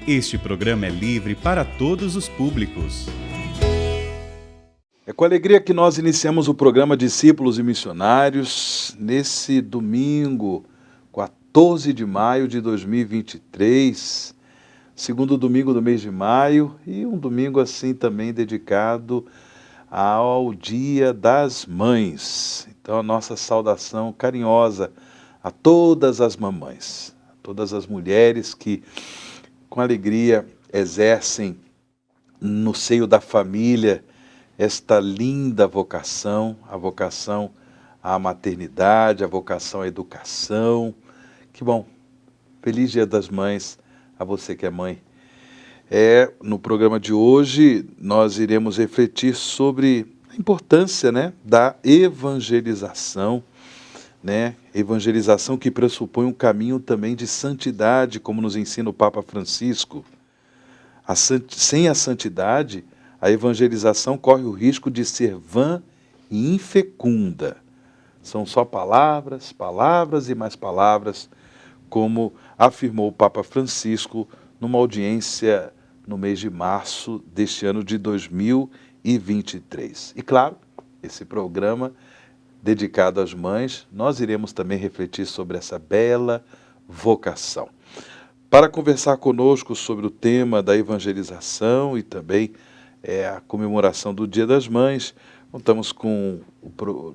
Este programa é livre para todos os públicos. É com alegria que nós iniciamos o programa Discípulos e Missionários nesse domingo, 14 de maio de 2023, segundo domingo do mês de maio, e um domingo assim também dedicado ao Dia das Mães. Então a nossa saudação carinhosa a todas as mamães, a todas as mulheres que com alegria exercem no seio da família esta linda vocação, a vocação à maternidade, a vocação à educação. Que bom! Feliz Dia das Mães a você que é mãe. No programa de hoje nós iremos refletir sobre a importância, da evangelização, evangelização que pressupõe um caminho também de santidade, como nos ensina o Papa Francisco. Sem a santidade, a evangelização corre o risco de ser vã e infecunda. São só palavras, palavras e mais palavras, como afirmou o Papa Francisco numa audiência no mês de março deste ano de 2023. E claro, esse programa dedicado às mães, nós iremos também refletir sobre essa bela vocação. Para conversar conosco sobre o tema da evangelização e também a comemoração do Dia das Mães, contamos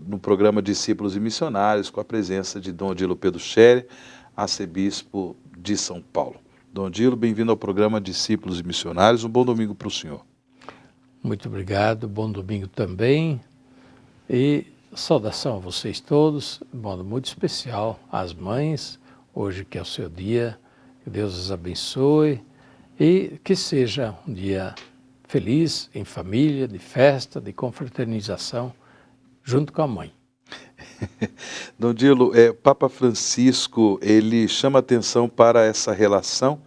no programa Discípulos e Missionários com a presença de Dom Odilo Pedro Scherer, arcebispo de São Paulo. Dom Odilo, bem-vindo ao programa Discípulos e Missionários, um bom domingo para o senhor. Muito obrigado, bom domingo também, e saudação a vocês todos, de modo muito especial às mães, hoje que é o seu dia, que Deus os abençoe e que seja um dia feliz, em família, de festa, de confraternização, junto com a mãe. Dom Dilo, Papa Francisco, ele chama atenção para essa relação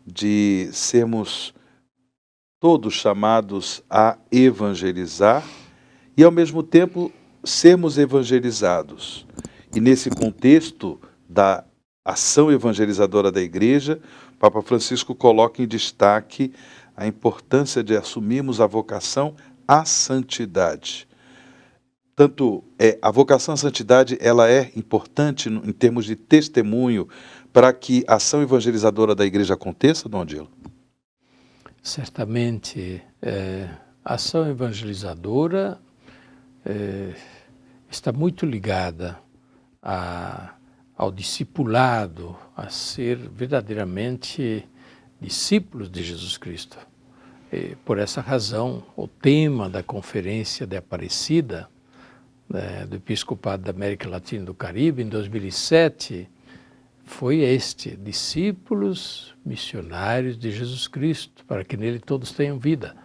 de sermos todos chamados a evangelizar e, ao mesmo tempo, sermos evangelizados. E nesse contexto da ação evangelizadora da Igreja, Papa Francisco coloca em destaque a importância de assumirmos a vocação à santidade. Tanto a vocação à santidade ela é importante em termos de testemunho para que a ação evangelizadora da Igreja aconteça, Dom Odilo? Certamente, a ação evangelizadora está muito ligada ao discipulado, a ser verdadeiramente discípulos de Jesus Cristo. Por essa razão, o tema da Conferência de Aparecida, do Episcopado da América Latina e do Caribe, em 2007, foi este: discípulos missionários de Jesus Cristo, para que nele todos tenham vida.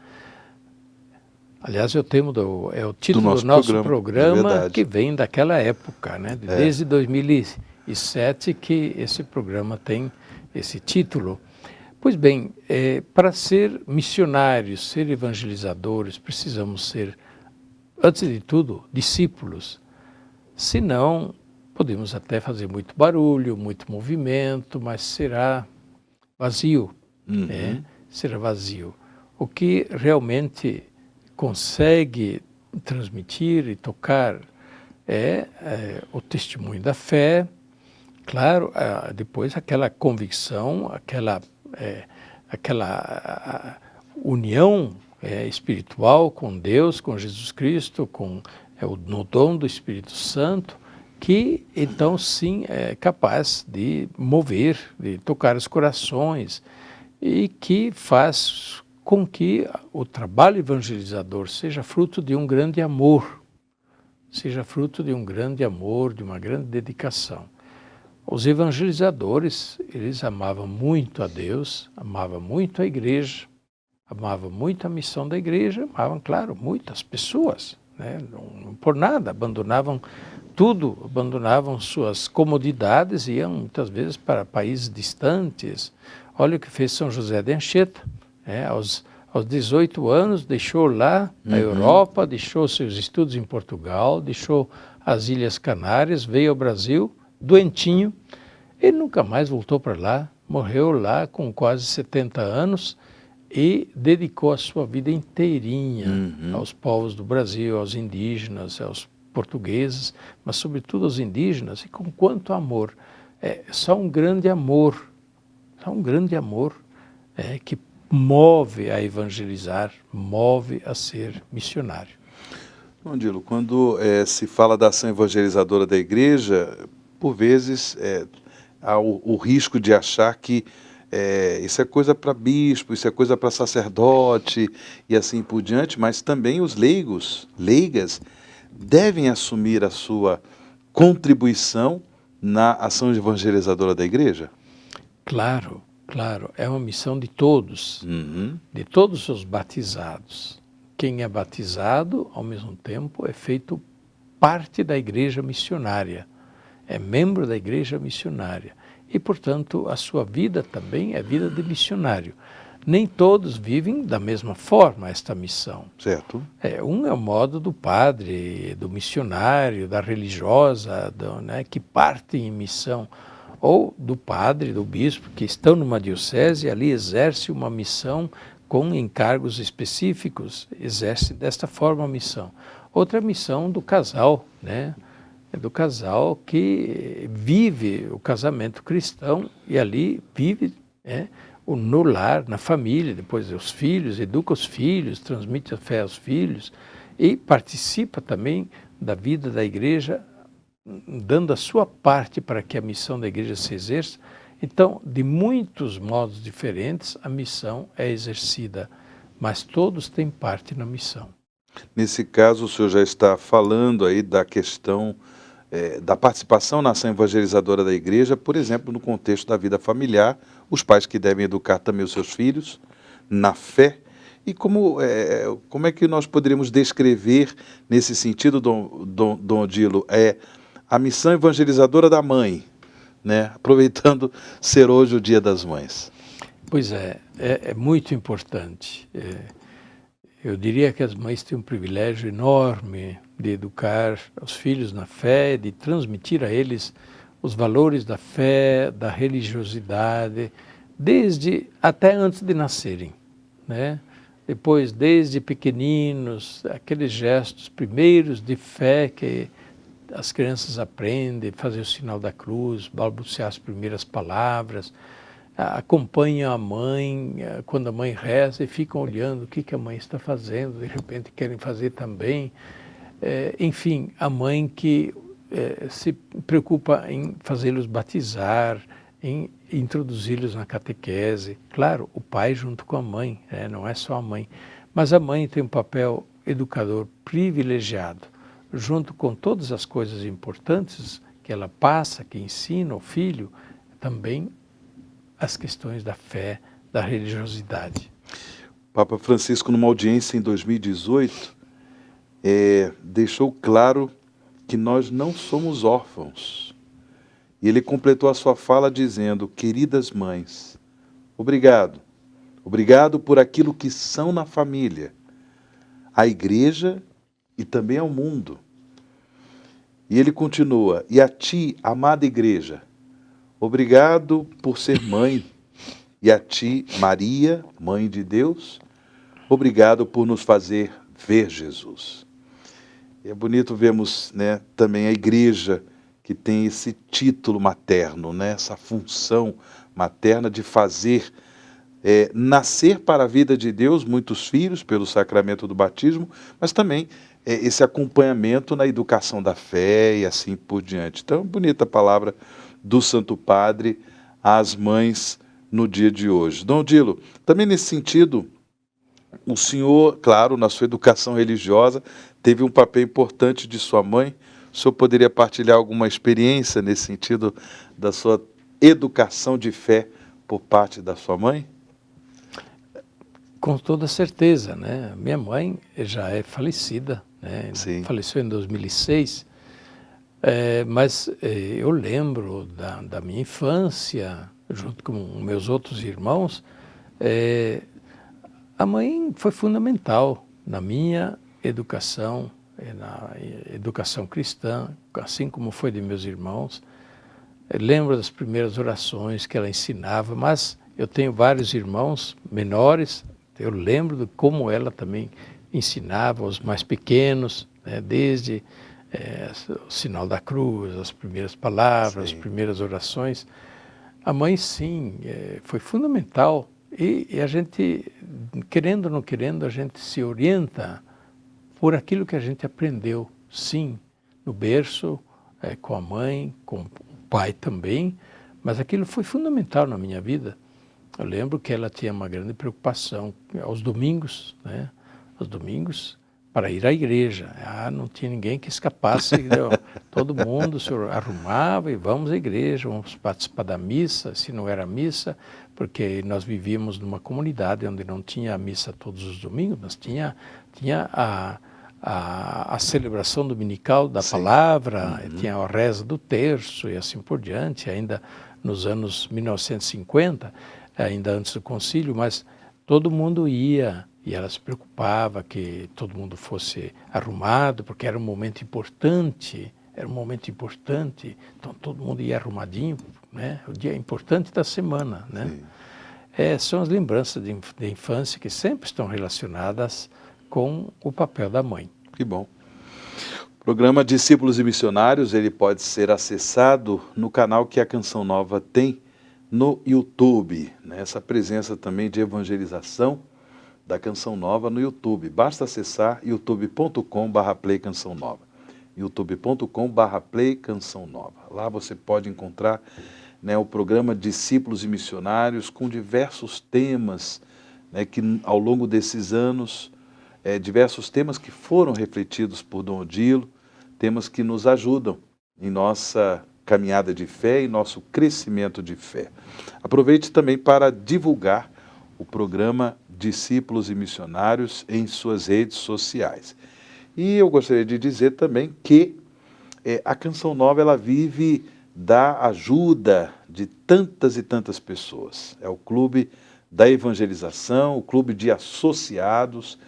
Aliás, é o título do nosso programa que vem daquela época, desde 2007 que esse programa tem esse título. Pois bem, para ser missionários, ser evangelizadores, precisamos ser, antes de tudo, discípulos. Senão, podemos até fazer muito barulho, muito movimento, mas será vazio. Será vazio. O que realmente consegue transmitir e tocar o testemunho da fé, claro, depois aquela convicção, aquela união espiritual com Deus, com Jesus Cristo, no dom do Espírito Santo, que então sim é capaz de mover, de tocar os corações e que faz com que o trabalho evangelizador seja fruto de um grande amor, de uma grande dedicação. Os evangelizadores, eles amavam muito a Deus, amavam muito a igreja, amavam muito a missão da igreja, amavam, claro, muitas pessoas, não por nada, abandonavam tudo, abandonavam suas comodidades, iam muitas vezes para países distantes. Olha o que fez São José de Anchieta, aos 18 anos, deixou lá a Europa, deixou seus estudos em Portugal, deixou as Ilhas Canárias, veio ao Brasil doentinho, ele nunca mais voltou para lá, morreu lá com quase 70 anos e dedicou a sua vida inteirinha aos povos do Brasil, aos indígenas, aos portugueses, mas sobretudo aos indígenas, e com quanto amor. Só um grande amor que move a evangelizar, move a ser missionário. Dilo, quando se fala da ação evangelizadora da igreja, por vezes há o risco de achar que isso é coisa para bispo, isso é coisa para sacerdote e assim por diante, mas também os leigas, devem assumir a sua contribuição na ação evangelizadora da igreja? Claro, é uma missão de todos os batizados. Quem é batizado, ao mesmo tempo, é feito parte da igreja missionária, é membro da igreja missionária. E, portanto, a sua vida também é vida de missionário. Nem todos vivem da mesma forma esta missão. Certo. Um é o modo do padre, do missionário, da religiosa, que parte em missão, ou do padre, do bispo, que estão numa diocese e ali exerce uma missão com encargos específicos, exerce desta forma a missão. Outra missão do casal, do casal que vive o casamento cristão e ali vive no lar, na família, depois os filhos, educa os filhos, transmite a fé aos filhos e participa também da vida da igreja, dando a sua parte para que a missão da igreja se exerça. Então, de muitos modos diferentes, a missão é exercida, mas todos têm parte na missão. Nesse caso, o senhor já está falando aí da questão da participação na ação evangelizadora da igreja, por exemplo, no contexto da vida familiar, os pais que devem educar também os seus filhos na fé. E como é que nós poderíamos descrever, nesse sentido, Dom Odilo, a missão evangelizadora da mãe, aproveitando ser hoje o Dia das Mães? Pois é muito importante. Eu diria que as mães têm um privilégio enorme de educar os filhos na fé, de transmitir a eles os valores da fé, da religiosidade, desde até antes de nascerem, Depois, desde pequeninos, aqueles gestos primeiros de fé que as crianças aprendem, fazer o sinal da cruz, balbuciar as primeiras palavras, acompanham a mãe quando a mãe reza e ficam olhando o que a mãe está fazendo, de repente querem fazer também. Enfim, a mãe que se preocupa em fazê-los batizar, em introduzi-los na catequese. Claro, o pai junto com a mãe, não é só a mãe, mas a mãe tem um papel educador privilegiado, junto com todas as coisas importantes que ela passa, que ensina ao filho, também as questões da fé, da religiosidade. Papa Francisco, numa audiência em 2018, deixou claro que nós não somos órfãos. E ele completou a sua fala dizendo: queridas mães, obrigado. Obrigado por aquilo que são na família, à igreja e também ao mundo. E ele continua: e a ti, amada igreja, obrigado por ser mãe. E a ti, Maria, mãe de Deus, obrigado por nos fazer ver Jesus. E é bonito vermos, também a igreja que tem esse título materno, essa função materna de fazer nascer para a vida de Deus muitos filhos pelo sacramento do batismo, mas também esse acompanhamento na educação da fé e assim por diante. Então, bonita a palavra do Santo Padre às mães no dia de hoje. Dom Odilo, também nesse sentido, o senhor, claro, na sua educação religiosa, teve um papel importante de sua mãe. O senhor poderia partilhar alguma experiência nesse sentido da sua educação de fé por parte da sua mãe? Com toda certeza, Minha mãe já é falecida, Sim. Faleceu em 2006, mas eu lembro da minha infância, junto com meus outros irmãos. A mãe foi fundamental na minha educação, na educação cristã, assim como foi de meus irmãos. Eu lembro das primeiras orações que ela ensinava, mas eu tenho vários irmãos menores, eu lembro de como ela também ensinava os mais pequenos, né, desde o sinal da cruz, as primeiras palavras, Sim. as primeiras orações. A mãe, sim, foi fundamental. E a gente, querendo ou não querendo, a gente se orienta por aquilo que a gente aprendeu, sim, no berço, com a mãe, com o pai também, mas aquilo foi fundamental na minha vida. Eu lembro que ela tinha uma grande preocupação aos domingos, né? Aos domingos, para ir à igreja. Não tinha ninguém que escapasse, todo mundo se arrumava e vamos à igreja, vamos participar da missa, se não era missa, porque nós vivíamos numa comunidade onde não tinha a missa todos os domingos, mas tinha a celebração dominical da palavra, tinha a reza do terço e assim por diante, ainda nos anos 1950, ainda antes do concílio, mas todo mundo ia e ela se preocupava que todo mundo fosse arrumado, porque era um momento importante, então todo mundo ia arrumadinho, né? O dia importante da semana, né? São as lembranças de infância que sempre estão relacionadas com o papel da mãe. Que bom. O programa Discípulos e Missionários, ele pode ser acessado no canal que a Canção Nova tem no YouTube, né? Essa presença também de evangelização da Canção Nova no YouTube. Basta acessar youtube.com/play Canção Nova. youtube.com/play Canção Nova. Lá você pode encontrar, né, o programa Discípulos e Missionários com diversos temas, né, que ao longo desses anos, diversos temas que foram refletidos por Dom Odilo, temas que nos ajudam em nossa caminhada de fé e nosso crescimento de fé. Aproveite também para divulgar o programa Discípulos e Missionários em suas redes sociais. E eu gostaria de dizer também que a Canção Nova, ela vive da ajuda de tantas e tantas pessoas. É o clube da evangelização, o clube de associados.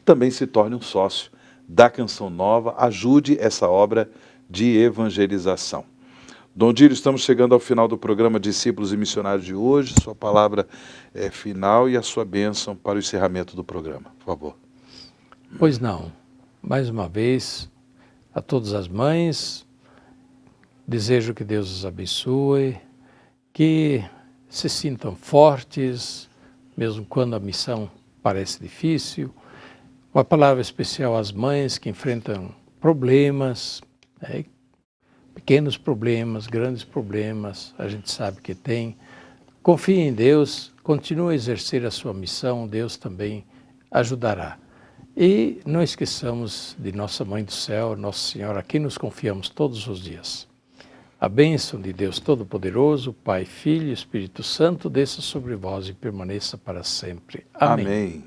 Também se torne um sócio da Canção Nova, ajude essa obra de evangelização. Dom Odilo, estamos chegando ao final do programa Discípulos e Missionários de hoje. Sua palavra final e a sua bênção para o encerramento do programa, por favor. Pois não. Mais uma vez, a todas as mães, desejo que Deus os abençoe, que se sintam fortes, mesmo quando a missão parece difícil. Uma palavra especial às mães que enfrentam problemas, pequenos problemas, grandes problemas, a gente sabe que tem. Confie em Deus, continue a exercer a sua missão, Deus também ajudará. E não esqueçamos de Nossa Mãe do Céu, Nossa Senhora, a quem nos confiamos todos os dias. A bênção de Deus Todo-Poderoso, Pai, Filho e Espírito Santo, desça sobre vós e permaneça para sempre. Amém. Amém.